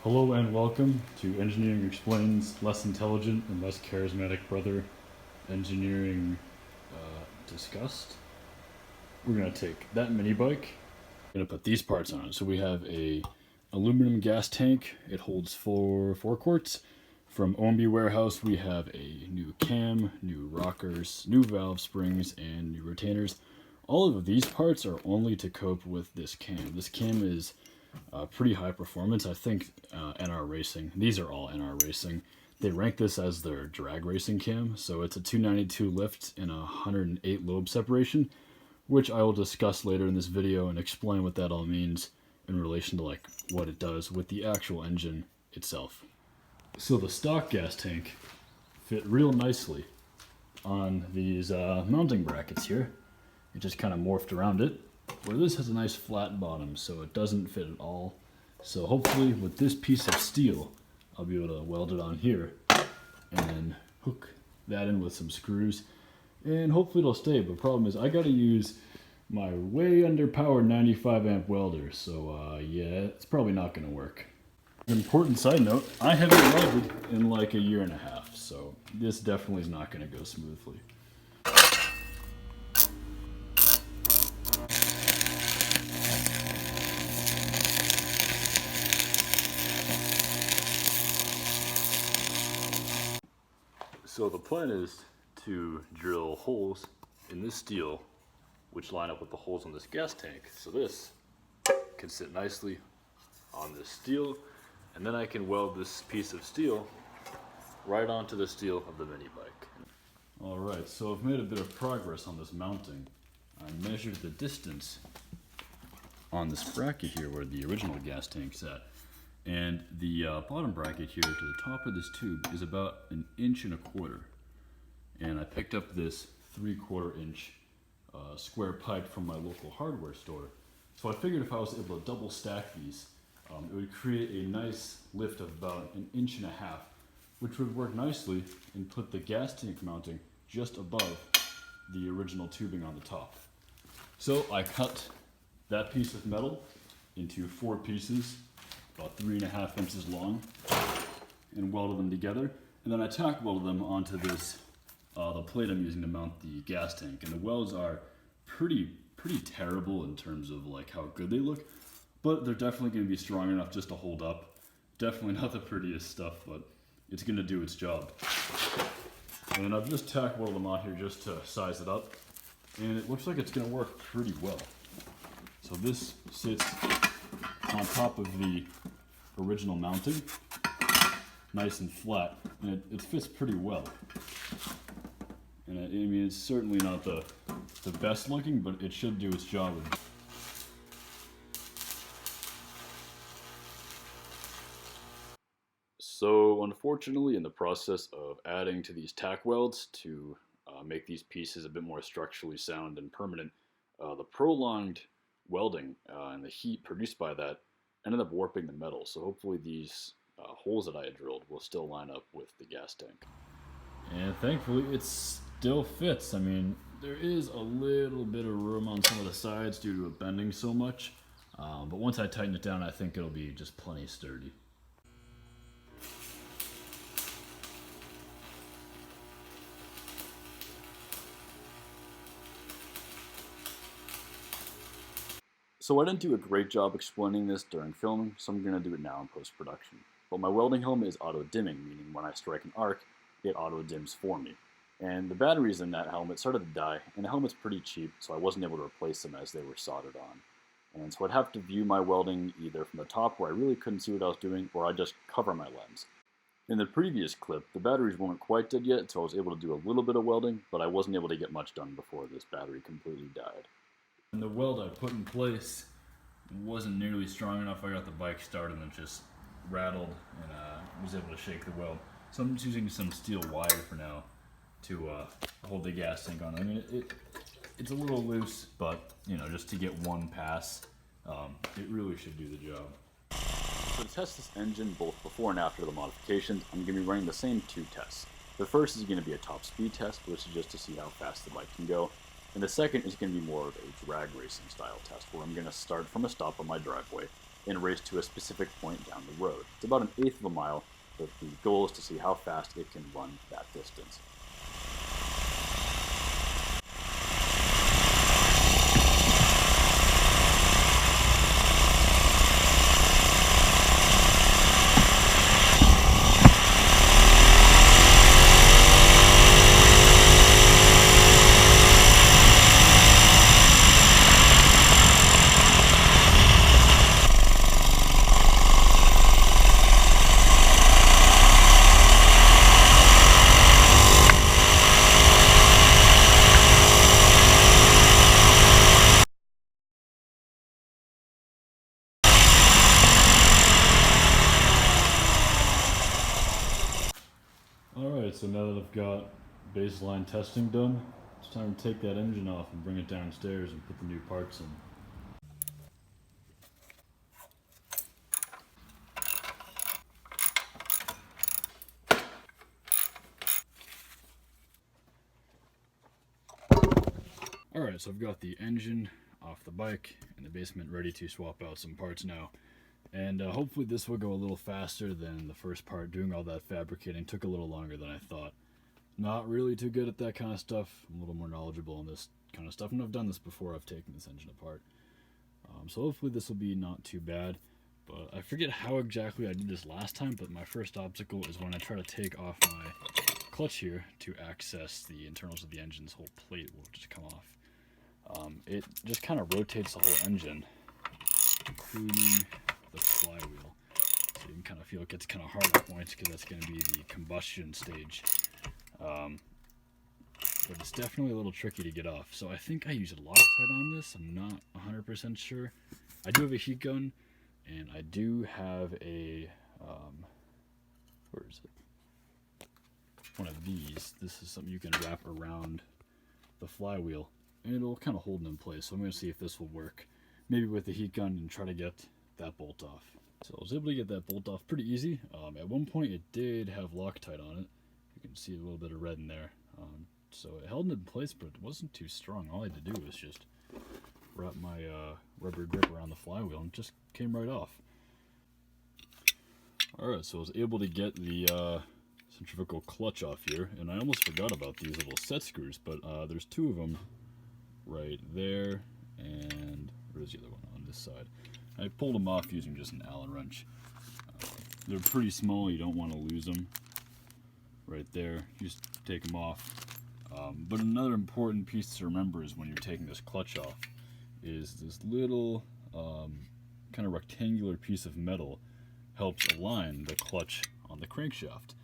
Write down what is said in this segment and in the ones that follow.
Hello and welcome to Engineering Explain's less intelligent and less charismatic brother, Engineering Discussed. We're going to take that mini bike, we're going to put these parts on it. So we have a aluminum gas tank. It holds four quarts. From OMB Warehouse, we have a new cam, new rockers, new valve springs, and new retainers. All of these parts are only to cope with this cam. This cam is pretty high performance. I think NR Racing, these are all NR Racing. They rank this as their drag racing cam. So it's a 292 lift and a 108 lobe separation, which I will discuss later in this video and explain what that all means in relation to like what it does with the actual engine itself. So the stock gas tank fit real nicely on these mounting brackets here. It just kind of morphed around it, where this has a nice flat bottom, so it doesn't fit at all. So hopefully with this piece of steel, I'll be able to weld it on here and then hook that in with some screws, and hopefully it'll stay. But the problem is I gotta use my way underpowered 95 amp welder, so yeah, it's probably not gonna work. Important side note, I haven't welded in like a year and a half, so this definitely is not gonna go smoothly. So the plan is to drill holes in this steel, which line up with the holes on this gas tank. So this can sit nicely on this steel, and then I can weld this piece of steel right onto the steel of the mini bike. All right, so I've made a bit of progress on this mounting. I measured the distance on this bracket here where the original gas tank's at. And the bottom bracket here to the top of this tube is about 1.25 inches. And I picked up this 3/4 inch square pipe from my local hardware store. So I figured if I was able to double stack these, it would create a nice lift of about 1.5 inches, which would work nicely and put the gas tank mounting just above the original tubing on the top. So I cut that piece of metal into 4 pieces, about 3.5 inches long, and welded them together. And then I tack welded them onto this, the plate I'm using to mount the gas tank. And the welds are pretty terrible in terms of like how good they look, but they're definitely going to be strong enough just to hold up. Definitely not the prettiest stuff, but it's going to do its job. And I've just tack welded them on here just to size it up, and it looks like it's going to work pretty well. So this sits on top of the original mounting, nice and flat, and it fits pretty well. And I mean, it's certainly not the best looking, but it should do its job. So unfortunately, in the process of adding to these tack welds to make these pieces a bit more structurally sound and permanent, the prolonged welding and the heat produced by that ended up warping the metal. So hopefully these holes that I had drilled will still line up with the gas tank. And thankfully it still fits. I mean, there is a little bit of room on some of the sides due to it bending so much, but once I tighten it down, I think it'll be just plenty sturdy. So I didn't do a great job explaining this during filming, so I'm going to do it now in post-production. But my welding helmet is auto-dimming, meaning when I strike an arc, it auto-dims for me. And the batteries in that helmet started to die, and the helmet's pretty cheap, so I wasn't able to replace them as they were soldered on. And so I'd have to view my welding either from the top, where I really couldn't see what I was doing, or I'd just cover my lens. In the previous clip, the batteries weren't quite dead yet, so I was able to do a little bit of welding, but I wasn't able to get much done before this battery completely died. And the weld I put in place wasn't nearly strong enough. I got the bike started and it just rattled, and was able to shake the weld. So I'm just using some steel wire for now to hold the gas tank on. I mean, it's a little loose, but you know, just to get one pass, it really should do the job. So to test this engine both before and after the modifications, I'm going to be running the same 2 tests. The first is going to be a top speed test, which is just to see how fast the bike can go. And the second is going to be more of a drag racing style test, where I'm going to start from a stop on my driveway, and race to a specific point down the road. It's about 1/8 of a mile, but the goal is to see how fast it can run that distance. Alright, so now that I've got baseline testing done, it's time to take that engine off and bring it downstairs and put the new parts in. Alright, so I've got the engine off the bike in the basement ready to swap out some parts now. And hopefully this will go a little faster than the first part. Doing all that fabricating took a little longer than I thought. Not really too good at that kind of stuff. I'm a little more knowledgeable on this kind of stuff, and I've done this before. I've taken this engine apart. So hopefully this will be not too bad. But I forget how exactly I did this last time, but my first obstacle is when I try to take off my clutch here to access the internals of the engine. This whole plate will just come off. It just kind of rotates the whole engine, including the flywheel. So you can kind of feel it gets kind of hard at points because that's going to be the combustion stage. But it's definitely a little tricky to get off. So I think I used Loctite on this. I'm not 100% sure. I do have a heat gun, and I do have a, where is it? One of these. This is something you can wrap around the flywheel, and it'll kind of hold it in place. So I'm going to see if this will work. Maybe with the heat gun and try to get that bolt off. So I was able to get that bolt off pretty easy. At one point it did have Loctite on it. You can see a little bit of red in there. So it held it in place, but it wasn't too strong. All I had to do was just wrap my rubber grip around the flywheel and it just came right off. Alright, so I was able to get the centrifugal clutch off here, and I almost forgot about these little set screws, but there's two of them right there, and where's the other one on this side? I pulled them off using just an Allen wrench. They're pretty small, you don't want to lose them. Right there, just take them off. But another important piece to remember is when you're taking this clutch off is this little kind of rectangular piece of metal helps align the clutch on the crankshaft.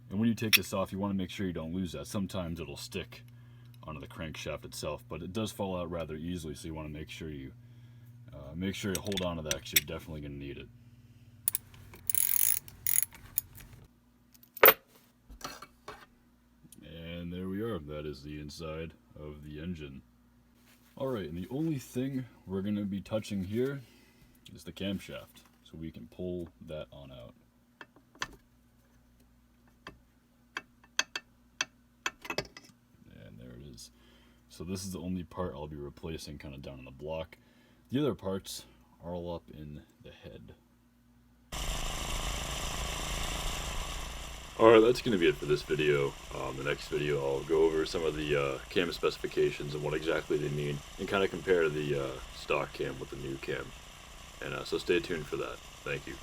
And when you take this off, you want to make sure you don't lose that. Sometimes it'll stick onto the crankshaft itself, but it does fall out rather easily, so you want to make sure you hold on to that because you're definitely going to need it. And there we are. That is the inside of the engine. Alright, and the only thing we're going to be touching here is the camshaft, so we can pull that on out. And there it is. So this is the only part I'll be replacing kind of down in the block. The other parts are all up in the head. Alright, that's going to be it for this video. The next video I'll go over some of the cam specifications and what exactly they mean, and kind of compare the stock cam with the new cam. And so stay tuned for that. Thank you.